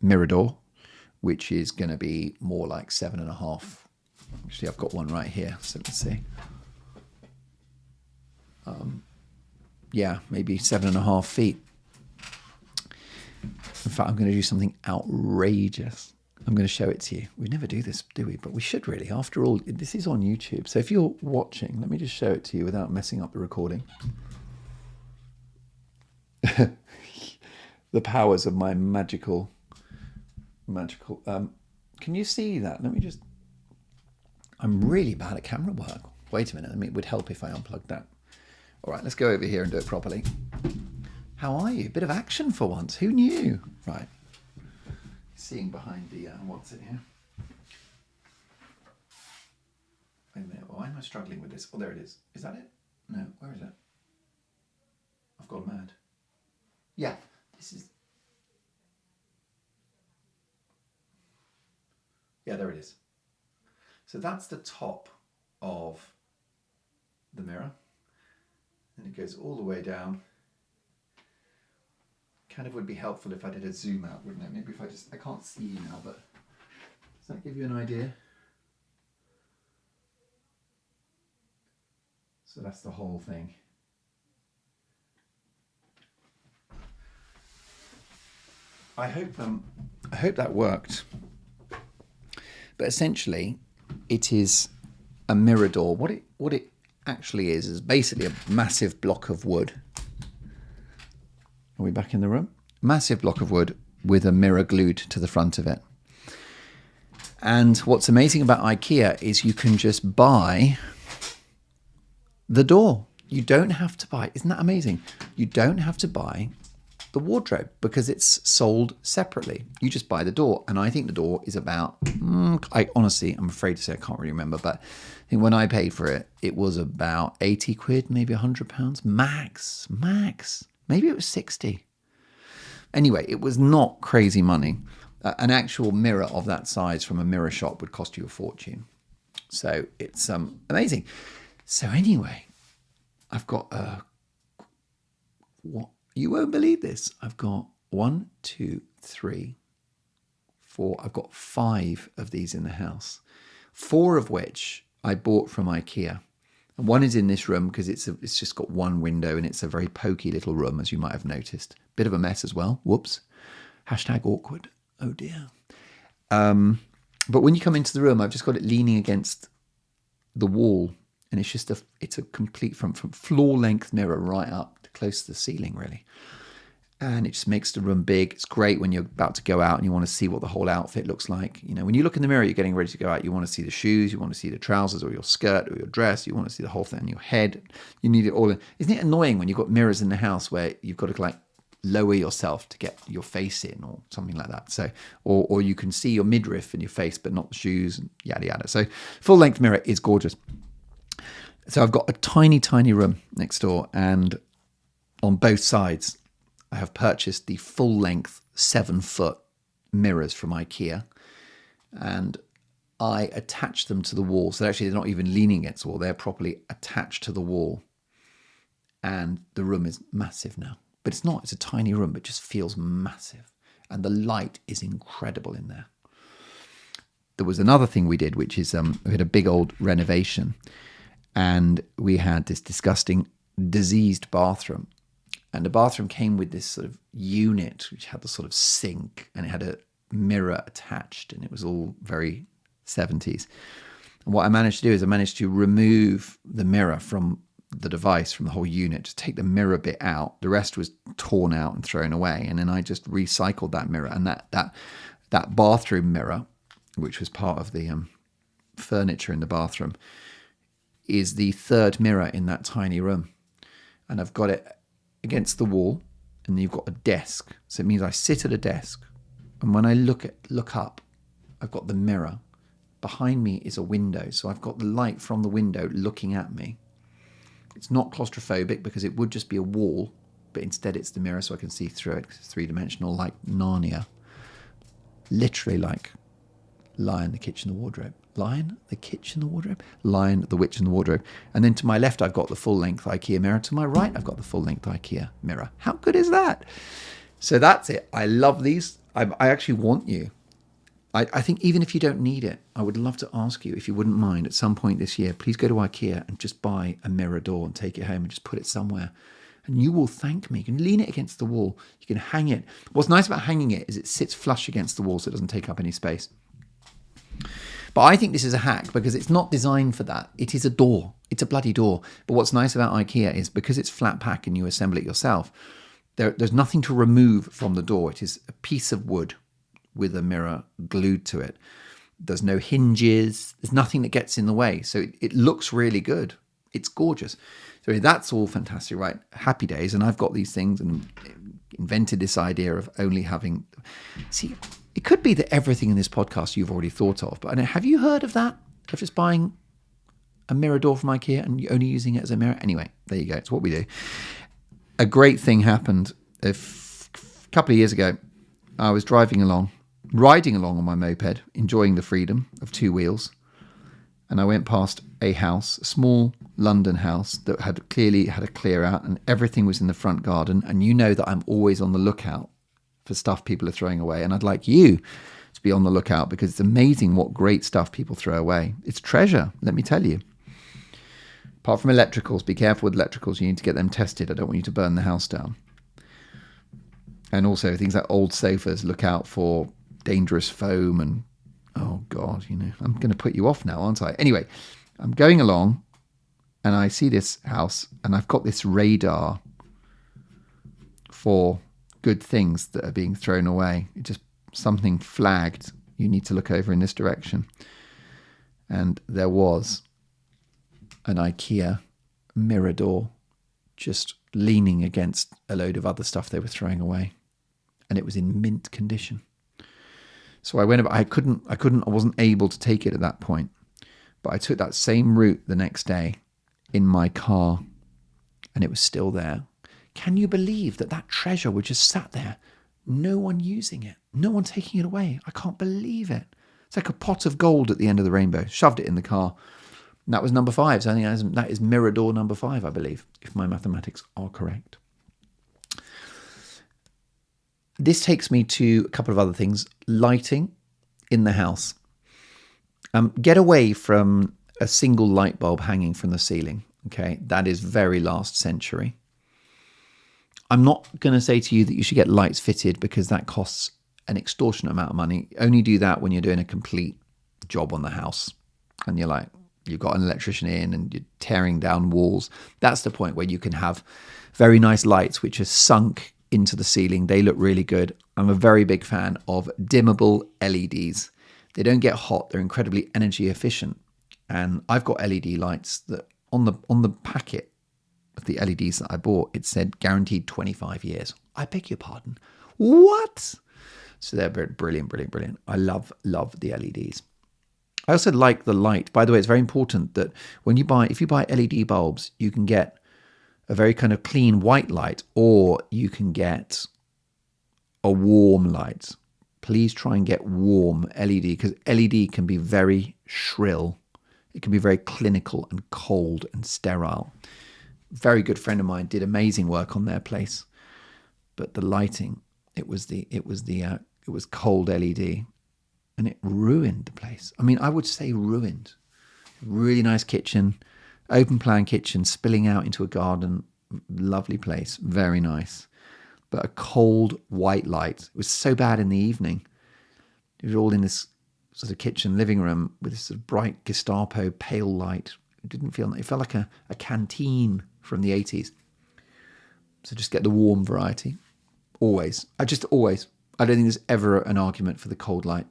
mirror door, which is going to be more like 7.5. Actually, I've got one right here, so let's see. Maybe 7.5 feet. In fact, I'm going to do something outrageous. I'm going to show it to you. We never do this, do we? But we should really. After all, this is on YouTube. So if you're watching, let me just show it to you without messing up the recording. The powers of my magical. Can you see that? I'm really bad at camera work. Wait a minute. It would help if I unplugged that. All right, let's go over here and do it properly. How are you? Bit of action for once. Who knew? Right. seeing behind the, what's it here? Wait a minute, why am I struggling with this? Oh, there it is. Is that it? No, where is it? I've gone mad. Yeah, this is... Yeah, there it is. So that's the top of the mirror. And it goes all the way down. Kind of would be helpful if I did a zoom out, wouldn't it? Maybe if I can't see you now, but does that give you an idea? So that's the whole thing. I hope that worked. But essentially, it is a mirror door. What it actually is basically a massive block of wood. Are we back in the room? Massive block of wood with a mirror glued to the front of it. And what's amazing about IKEA is you can just buy the door. You don't have to buy, isn't that amazing? You don't have to buy the wardrobe because it's sold separately. You just buy the door. And I think the door is about, I'm afraid to say I can't really remember, but I think when I paid for it, it was about 80 quid, maybe £100 max. Maybe it was 60. Anyway, it was not crazy money. An actual mirror of that size from a mirror shop would cost you a fortune. So it's amazing. So anyway, I've got what you won't believe this. I've got 1, 2, 3, 4. I've got 5 of these in the house. 4 of which I bought from IKEA. And one is in this room because it's just got one window and it's a very pokey little room, as you might have noticed. Bit of a mess as well. Whoops. #awkward. Oh dear. But when you come into the room, I've just got it leaning against the wall, and it's just it's a complete from floor length mirror right up to close to the ceiling, really. And it just makes the room big. It's great when you're about to go out and you want to see what the whole outfit looks like. You know, when you look in the mirror, you're getting ready to go out. You want to see the shoes, you want to see the trousers or your skirt or your dress. You want to see the whole thing on your head. You need it all in. Isn't it annoying when you've got mirrors in the house where you've got to like lower yourself to get your face in or something like that? So, or you can see your midriff and your face, but not the shoes and yada, yada. So full length mirror is gorgeous. So I've got a tiny, tiny room next door, and on both sides, I have purchased the full-length 7-foot mirrors from IKEA, and I attach them to the wall. So actually, they're not even leaning against the wall; they're properly attached to the wall. And the room is massive now, but it's not. It's a tiny room, but it just feels massive, and the light is incredible in there. There was another thing we did, which is we had a big old renovation, and we had this disgusting, diseased bathroom. And the bathroom came with this sort of unit, which had the sort of sink, and it had a mirror attached, and it was all very 70s. And what I managed to do is I managed to remove the mirror from the device, from the whole unit, just take the mirror bit out. The rest was torn out and thrown away. And then I just recycled that mirror. And that bathroom mirror, which was part of the furniture in the bathroom, is the third mirror in that tiny room. And I've got it against the wall, and you've got a desk. So it means I sit at a desk, and when I look up, I've got the mirror. Behind me is a window, so I've got the light from the window looking at me. It's not claustrophobic because it would just be a wall, but instead it's the mirror, so I can see through it because it's three-dimensional, like Narnia. Literally like Lion, the Kitchen, the Wardrobe. Lion, the Kitchen, the Wardrobe? Lion, the Witch, and the Wardrobe. And then to my left, I've got the full-length IKEA mirror. To my right, I've got the full-length IKEA mirror. How good is that? So that's it. I love these. I actually want you. I think even if you don't need it, I would love to ask you, if you wouldn't mind, at some point this year, please go to IKEA and just buy a mirror door and take it home and just put it somewhere. And you will thank me. You can lean it against the wall. You can hang it. What's nice about hanging it is it sits flush against the wall so it doesn't take up any space. But I think this is a hack because it's not designed for that. It is a door. It's a bloody door. But what's nice about IKEA is because it's flat pack and you assemble it yourself, there's nothing to remove from the door. It is a piece of wood with a mirror glued to it. There's no hinges. There's nothing that gets in the way. So it looks really good. It's gorgeous. So that's all fantastic, right? Happy days. And I've got these things and invented this idea of only having... See, It could be that everything in this podcast you've already thought of, but have you heard of that? Of just buying a mirror door from IKEA and only using it as a mirror? Anyway, there you go. It's what we do. A great thing happened a couple of years ago. I was riding along on my moped, enjoying the freedom of two wheels. And I went past a house, a small London house that had clearly had a clear out, and everything was in the front garden. And you know that I'm always on the lookout for stuff people are throwing away. And I'd like you to be on the lookout, because it's amazing what great stuff people throw away. It's treasure, let me tell you. Apart from electricals, be careful with electricals. You need to get them tested. I don't want you to burn the house down. And also things like old sofas, look out for dangerous foam and, oh God, I'm going to put you off now, aren't I? Anyway, I'm going along and I see this house and I've got this radar for good things that are being thrown away. It just something flagged. You need to look over in this direction. And there was an IKEA mirror door just leaning against a load of other stuff they were throwing away. And it was in mint condition. So I went, I wasn't able to take it at that point. But I took that same route the next day in my car and it was still there. Can you believe that treasure was just sat there? No one using it. No one taking it away. I can't believe it. It's like a pot of gold at the end of the rainbow. Shoved it in the car. And that was number 5. So I think that is mirror door number 5, I believe, if my mathematics are correct. This takes me to a couple of other things. Lighting in the house. Get away from a single light bulb hanging from the ceiling. Okay, that is very last century. I'm not going to say to you that you should get lights fitted, because that costs an extortionate amount of money. Only do that when you're doing a complete job on the house and you've got an electrician in and you're tearing down walls. That's the point where you can have very nice lights which are sunk into the ceiling. They look really good. I'm a very big fan of dimmable LEDs. They don't get hot. They're incredibly energy efficient. And I've got LED lights that on the packet of the LEDs that I bought, it said guaranteed 25 years. I beg your pardon. What? So they're brilliant. I love the LEDs. I also like the light. By the way, it's very important that if you buy LED bulbs, you can get a very kind of clean white light, or you can get a warm light. Please try and get warm LED, because LED can be very shrill. It can be very clinical and cold and sterile. Very good friend of mine did amazing work on their place, but the lighting, it was cold LED, and it ruined the place. I mean, I would say ruined. Really nice kitchen, open plan kitchen, spilling out into a garden, lovely place, very nice. But a cold white light. It was so bad in the evening. It was all in this sort of kitchen living room with this sort of bright Gestapo pale light. It felt like a canteen from the 80s. So just get the warm variety. Always. I don't think there's ever an argument for the cold light.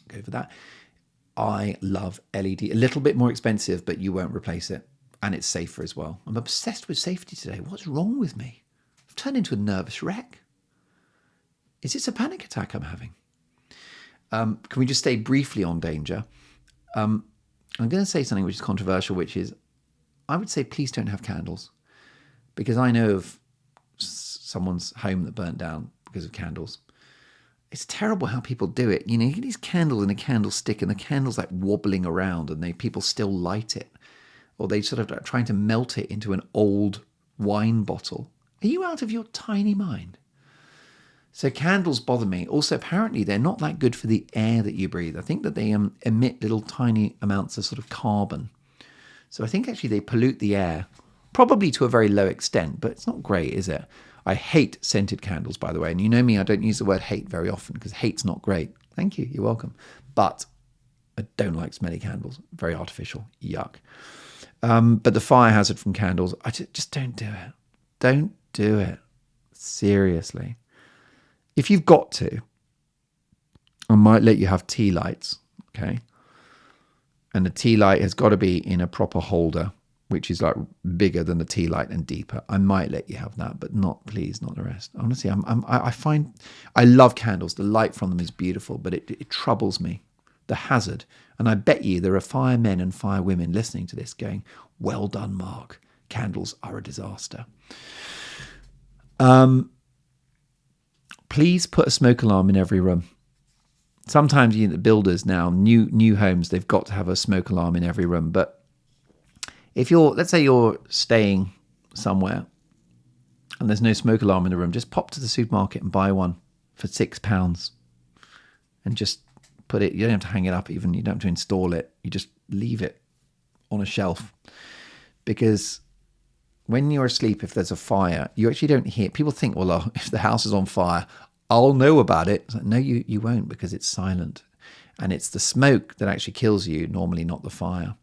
Go for that. I love LED. A little bit more expensive, but you won't replace it. And it's safer as well. I'm obsessed with safety today. What's wrong with me? I've turned into a nervous wreck. Is this a panic attack I'm having? Can we just stay briefly on danger? I'm going to say something which is controversial, which is, I would say please don't have candles. Because I know of someone's home that burnt down because of candles. It's terrible how people do it. You get these candles in a candlestick and the candle's like wobbling around and people still light it. Or they sort of are trying to melt it into an old wine bottle. Are you out of your tiny mind? So candles bother me. Also, apparently, they're not that good for the air that you breathe. I think that they emit little tiny amounts of sort of carbon. So I think actually they pollute the air, probably to a very low extent, but it's not great, is it? I hate scented candles, by the way. And you know me, I don't use the word hate very often because hate's not great. Thank you, you're welcome. But I don't like smelly candles. Very artificial, yuck. But the fire hazard from candles, I just don't do it. Don't do it. Seriously. If you've got to, I might let you have tea lights, okay? And the tea light has got to be in a proper holder. which is like bigger than the tea light and deeper, I might let you have that, but please, not the rest. Honestly, I love candles. The light from them is beautiful, but it troubles me, the hazard. And I bet you there are firemen and firewomen listening to this going, well done, Mark. Candles are a disaster. Please put a smoke alarm in every room. Sometimes the builders now, new homes, they've got to have a smoke alarm in every room. But if let's say you're staying somewhere and there's no smoke alarm in the room, just pop to the supermarket and buy one for £6 and just put it. You don't have to hang it up even. You don't have to install it. You just leave it on a shelf, because when you're asleep, if there's a fire, you actually don't hear. People think, well, if the house is on fire, I'll know about it. It's like, no, you won't, because it's silent. And it's the smoke that actually kills you, normally not the fire.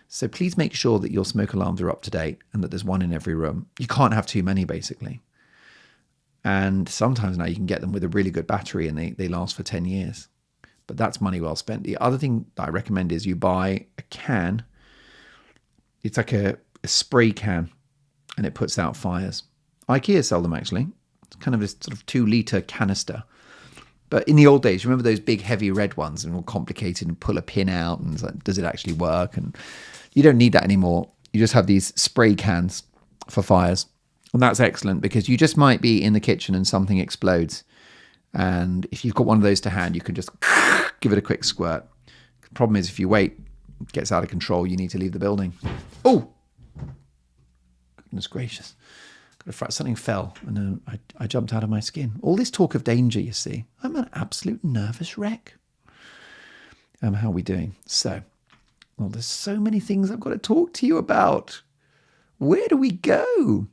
So please make sure that your smoke alarms are up to date and that there's one in every room. You can't have too many, basically. And sometimes now you can get them with a really good battery and they last for 10 years. But that's money well spent. The other thing that I recommend is you buy a can. It's like a spray can, and it puts out fires. IKEA sell them, actually. It's kind of this sort of 2-litre canister. But in the old days, you remember those big heavy red ones and all complicated and pull a pin out and it's like, does it actually work? And you don't need that anymore. You just have these spray cans for fires. And that's excellent, because you just might be in the kitchen and something explodes. And if you've got one of those to hand, you can just give it a quick squirt. The problem is if you wait, it gets out of control, you need to leave the building. Oh, goodness gracious. Something fell and then I jumped out of my skin. All this talk of danger, you see. I'm an absolute nervous wreck. How are we doing? Well, there's so many things I've got to talk to you about. Where do we go?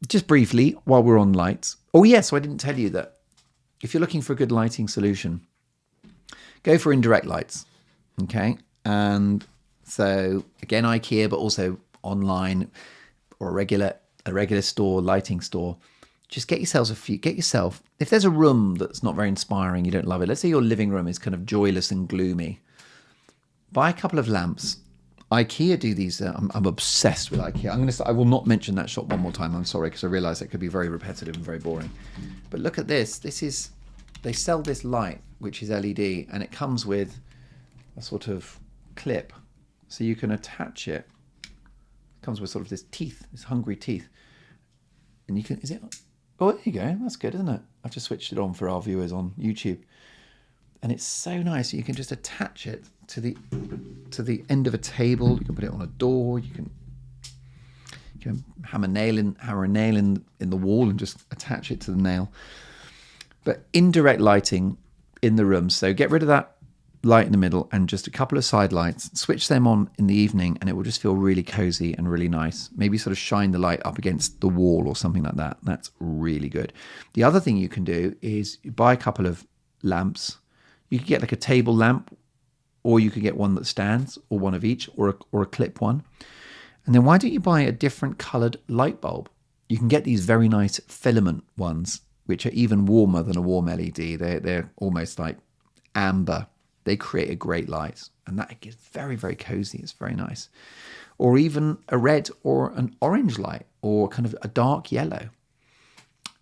Just briefly, while we're on lights. Oh, yes, so I didn't tell you that if you're looking for a good lighting solution, go for indirect lights. Okay? And so, again, IKEA, but also online, or a regular store, lighting store. Just get yourself if there's a room that's not very inspiring, you don't love it. Let's say your living room is kind of joyless and gloomy. Buy a couple of lamps. IKEA do these. I'm obsessed with IKEA. I will not mention that shop one more time. I'm sorry, because I realise it could be very repetitive and very boring. But look at this. They sell this light, which is LED, and it comes with a sort of clip, so you can attach it. Comes with sort of this hungry teeth, and you can. Oh, there you go. That's good, isn't it? I've just switched it on for our viewers on YouTube, and it's so nice. You can just attach it to the end of a table. You can put it on a door. You can hammer a nail in the wall and just attach it to the nail. But indirect lighting in the room. So get rid of that light in the middle and just a couple of side lights. Switch them on in the evening and it will just feel really cozy and really nice. Maybe sort of shine the light up against the wall or something like that. That's really good. The other thing you can do is buy a couple of lamps. You could get like a table lamp, or you could get one that stands, or one of each, or a clip one. And then why don't you buy a different coloured light bulb? You can get these very nice filament ones, which are even warmer than a warm LED. They're almost like amber. They create a great light, and that gets very, very cozy. It's very nice. Or even a red or an orange light, or kind of a dark yellow.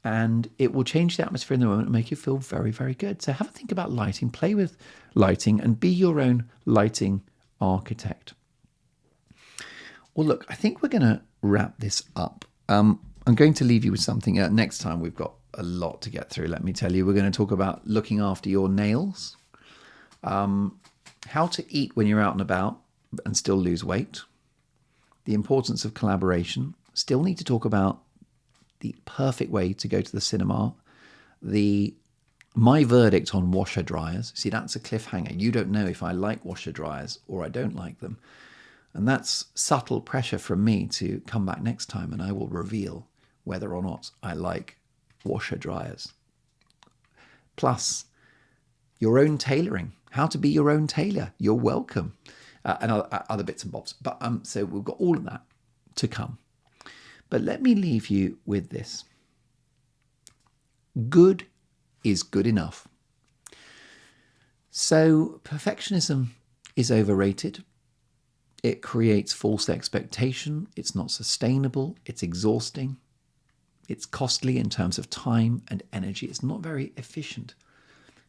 And it will change the atmosphere in the room and make you feel very, very good. So have a think about lighting, play with lighting, and be your own lighting architect. Well, look, I think we're going to wrap this up. I'm going to leave you with something. Next time, we've got a lot to get through, let me tell you. We're going to talk about looking after your nails, how to eat when you're out and about and still lose weight, the importance of collaboration. Still need to talk about the perfect way to go to the cinema, my verdict on washer dryers. See, that's a cliffhanger. You don't know if I like washer dryers or I don't like them. And that's subtle pressure from me to come back next time and I will reveal whether or not I like washer dryers. Plus, your own tailoring, how to be your own tailor. You're welcome. And other bits and bobs. But so we've got all of that to come. But let me leave you with this. Good is good enough. So perfectionism is overrated. It creates false expectation. It's not sustainable. It's exhausting. It's costly in terms of time and energy. It's not very efficient.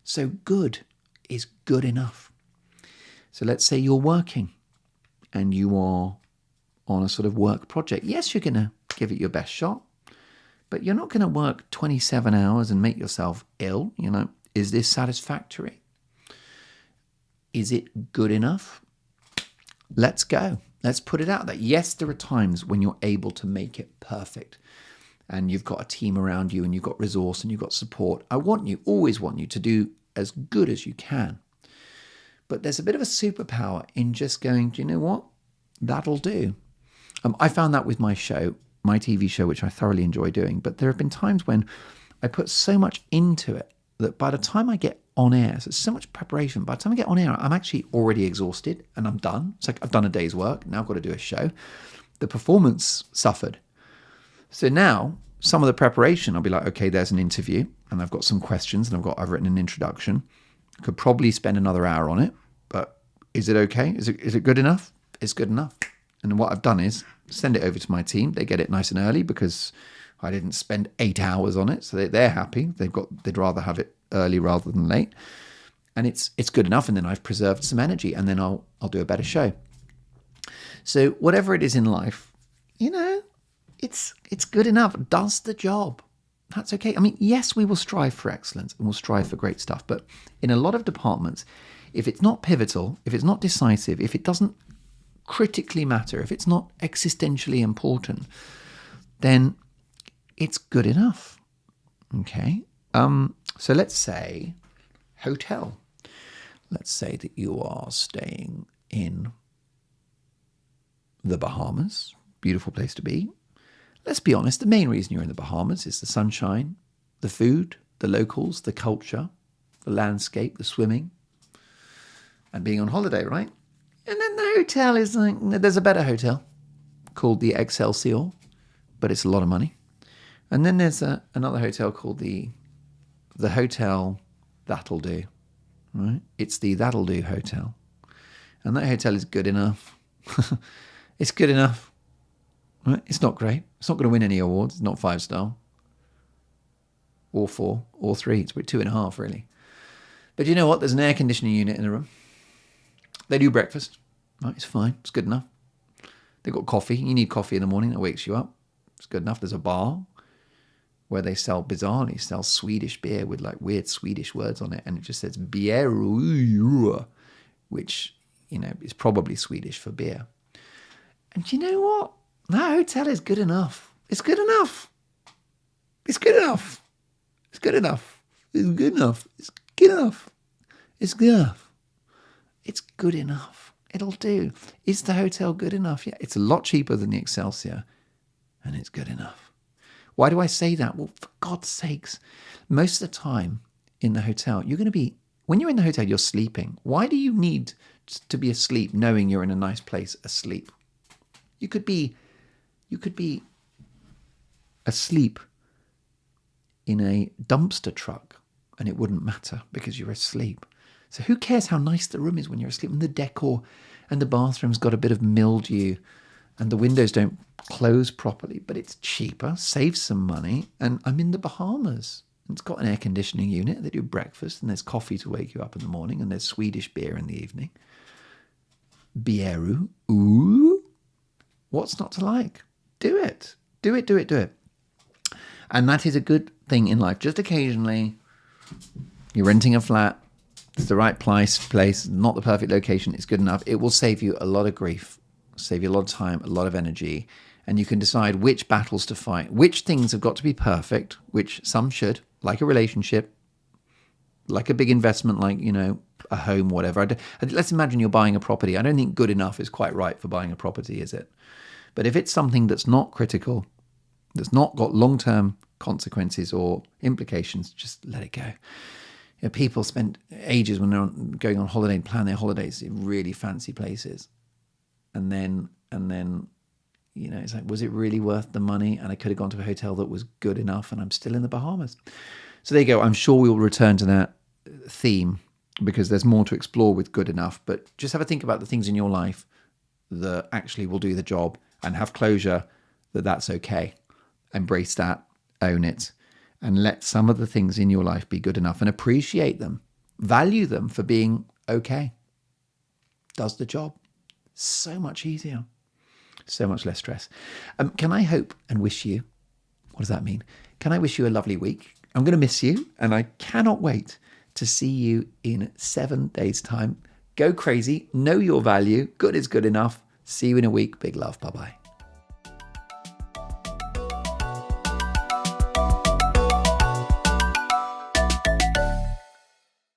So good is good enough. So let's say you're working and you are on a sort of work project. Yes, you're going to give it your best shot, but you're not going to work 27 hours and make yourself ill. Is this satisfactory? Is it good enough? Let's go. Let's put it out there. Yes, there are times when you're able to make it perfect and you've got a team around you and you've got resource and you've got support. I always want you to do as good as you can. But there's a bit of a superpower in just going, do you know what? That'll do. I found that with my show, my TV show, which I thoroughly enjoy doing. But there have been times when I put so much into it that by the time I get on air, so it's so much preparation, by the time I get on air, I'm actually already exhausted and I'm done. It's like I've done a day's work. Now I've got to do a show. The performance suffered. So now some of the preparation, I'll be like, okay, there's an interview and I've got some questions and I've written an introduction. Could probably spend another hour on it, but is it okay? Is it good enough? It's good enough. And what I've done is send it over to my team. They get it nice and early because I didn't spend 8 hours on it. So they're happy. They'd rather have it early rather than late. And it's good enough. And then I've preserved some energy and then I'll do a better show. So whatever it is in life, it's good enough. It does the job. That's okay. I mean, yes, we will strive for excellence and we'll strive for great stuff. But in a lot of departments, if it's not pivotal, if it's not decisive, if it doesn't critically matter, if it's not existentially important, then it's good enough. Okay. So let's say hotel. Let's say that you are staying in the Bahamas. Beautiful place to be. Let's be honest, the main reason you're in the Bahamas is the sunshine, the food, the locals, the culture, the landscape, the swimming, and being on holiday, right? And then the hotel is like, there's a better hotel called the Excelsior, but it's a lot of money. And then there's another hotel called the Hotel That'll Do, right? It's the That'll Do Hotel. And that hotel is good enough. It's good enough. Right? It's not great. It's not going to win any awards. It's not 5-star. Or 4, or 3. It's 2.5, really. But you know what? There's an air conditioning unit in the room. They do breakfast. Right? It's fine. It's good enough. They've got coffee. You need coffee in the morning. That wakes you up. It's good enough. There's a bar where they bizarrely sell Swedish beer with like weird Swedish words on it. And it just says bjäru, which, is probably Swedish for beer. And you know what? That hotel is good enough. It's good enough. It's good enough. It's good enough. It's good enough. It's good enough. It's good enough. It's good enough. It'll do. Is the hotel good enough? Yeah, it's a lot cheaper than the Excelsior, and it's good enough. Why do I say that? Well, for God's sakes, most of the time in the hotel, when you're in the hotel, you're sleeping. Why do you need to be asleep knowing you're in a nice place asleep? You could be asleep in a dumpster truck and it wouldn't matter because you're asleep. So who cares how nice the room is when you're asleep? And the decor and the bathroom's got a bit of mildew and the windows don't close properly, but it's cheaper, saves some money. And I'm in the Bahamas. It's got an air conditioning unit. They do breakfast and there's coffee to wake you up in the morning and there's Swedish beer in the evening. Bjäru. Ooh. What's not to like? Do it. Do it, do it, do it. And that is a good thing in life. Just occasionally, you're renting a flat. It's the right place, not the perfect location. It's good enough. It will save you a lot of grief, save you a lot of time, a lot of energy. And you can decide which battles to fight, which things have got to be perfect, which some should, like a relationship, like a big investment, like, a home, whatever. Let's imagine you're buying a property. I don't think good enough is quite right for buying a property, is it? But if it's something that's not critical, that's not got long-term consequences or implications, just let it go. People spend ages when they're going on holiday and plan their holidays in really fancy places. And then, it's like, was it really worth the money? And I could have gone to a hotel that was good enough and I'm still in the Bahamas. So there you go. I'm sure we'll return to that theme because there's more to explore with good enough. But just have a think about the things in your life that actually will do the job, and have closure that that's okay. Embrace that, own it, and let some of the things in your life be good enough and appreciate them. Value them for being okay. Does the job. So much easier. So much less stress. Can I hope and wish you, what does that mean? Can I wish you a lovely week? I'm going to miss you, and I cannot wait to see you in 7 days' time. Go crazy. Know your value. Good is good enough. See you in a week. Big love. Bye-bye.